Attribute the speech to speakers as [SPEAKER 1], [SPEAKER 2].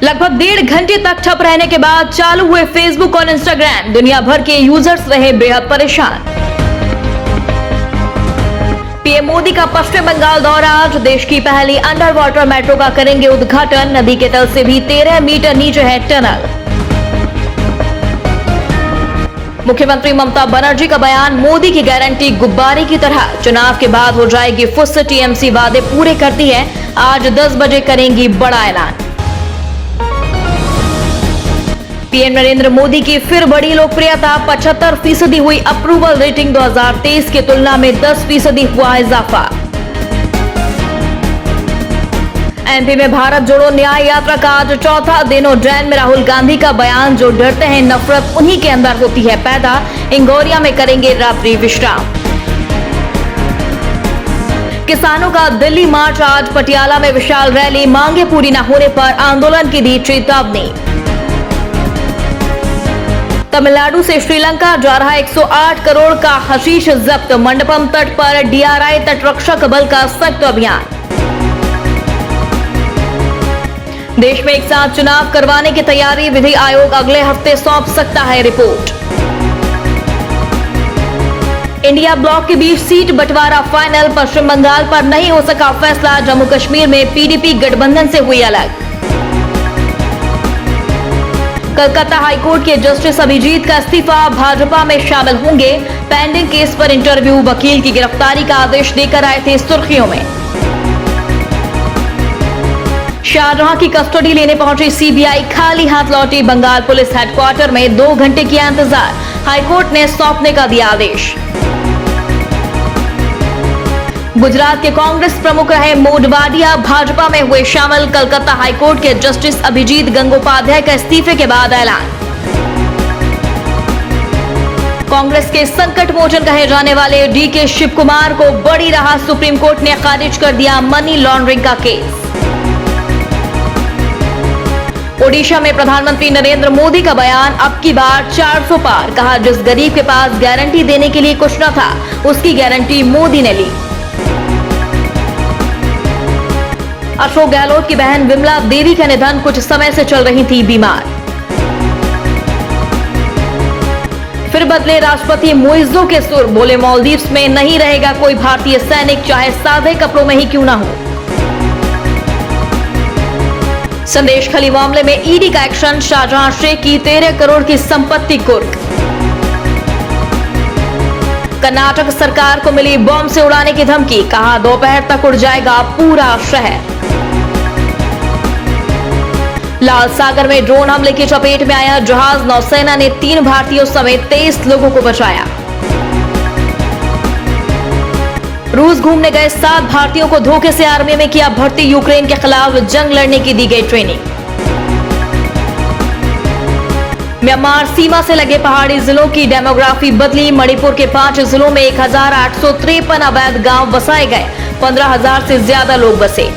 [SPEAKER 1] लगभग 1.5 घंटे तक ठप रहने के बाद चालू हुए फेसबुक और इंस्टाग्राम। दुनिया भर के यूजर्स रहे बेहद परेशान। पीएम मोदी का पश्चिम बंगाल दौरा। आज देश की पहली अंडर वाटर मेट्रो का करेंगे उद्घाटन। नदी के तल से भी 13 मीटर नीचे है टनल। मुख्यमंत्री ममता बनर्जी का बयान, मोदी की गारंटी गुब्बारे की तरह। चुनाव के बाद हो जाएगी फुस। टीएमसी वादे पूरे करती है। आज 10 बजे करेंगी बड़ा ऐलान। पीएम नरेंद्र मोदी की फिर बड़ी लोकप्रियता। 75% हुई अप्रूवल रेटिंग। 2023 की तुलना में 10% हुआ इजाफा। एमपी में भारत जोड़ो न्याय यात्रा का आज चौथा दिन। उज्जैन में राहुल गांधी का बयान, जो डरते हैं नफरत उन्हीं के अंदर होती है पैदा। इंगोरिया में करेंगे रात्रि विश्राम। किसानों का दिल्ली मार्च। आज पटियाला में विशाल रैली। मांगे पूरी न होने पर आंदोलन की दी चेतावनी। तमिलनाडु से श्रीलंका जा रहा 108 करोड़ का हशीश जब्त। मंडपम तट पर डीआरआई तटरक्षक बल का सख्त अभियान। देश में एक साथ चुनाव करवाने की तैयारी। विधि आयोग अगले हफ्ते सौंप सकता है रिपोर्ट। इंडिया ब्लॉक के बीच सीट बंटवारा फाइनल। पश्चिम बंगाल पर नहीं हो सका फैसला। जम्मू कश्मीर में पीडीपी गठबंधन से हुई अलग। कलकत्ता हाईकोर्ट के जस्टिस अभिजीत का इस्तीफा। भाजपा में शामिल होंगे। पेंडिंग केस पर इंटरव्यू। वकील की गिरफ्तारी का आदेश देकर आए थे सुर्खियों में। शाहजहां की कस्टडी लेने पहुंची सीबीआई। खाली हाथ लौटी। बंगाल पुलिस हेडक्वार्टर में 2 घंटे किया इंतजार। हाईकोर्ट ने सौंपने का दिया आदेश। गुजरात के कांग्रेस प्रमुख रहे मोडवाडिया भाजपा में हुए शामिल। कलकत्ता हाईकोर्ट के जस्टिस अभिजीत गंगोपाध्याय का इस्तीफे के बाद ऐलान। कांग्रेस के संकट मोचन कहे जाने वाले डीके शिव कुमार को बड़ी राहत। सुप्रीम कोर्ट ने खारिज कर दिया मनी लॉन्ड्रिंग का केस। ओडिशा में प्रधानमंत्री नरेंद्र मोदी का बयान, अब की बार 400 पार। कहा, जिस गरीब के पास गारंटी देने के लिए कुछ न था, उसकी गारंटी मोदी ने ली। अशोक गहलोत की बहन विमला देवी का निधन। कुछ समय से चल रही थी बीमार। फिर बदले राष्ट्रपति मुइज्जो के सुर। बोले, मालदीव्स में नहीं रहेगा कोई भारतीय सैनिक, चाहे सादे कपड़ों में ही क्यों ना हो। संदेश खली मामले में ईडी का एक्शन। शाहजहां शेख की 13 करोड़ की संपत्ति कुर्क। कर्नाटक सरकार को मिली बम से उड़ाने की धमकी। कहा, दोपहर तक उड़ जाएगा पूरा शहर। लाल सागर में ड्रोन हमले की चपेट में आया जहाज। नौसेना ने 3 भारतीयों समेत 23 लोगों को बचाया। रूस घूमने गए 7 भारतीयों को धोखे से आर्मी में किया भर्ती। यूक्रेन के खिलाफ जंग लड़ने की दी गई ट्रेनिंग। म्यांमार सीमा से लगे पहाड़ी जिलों की डेमोग्राफी बदली। मणिपुर के 5 जिलों में 1853 अवैध गांव बसाए गए। 15,000 से ज्यादा लोग बसे।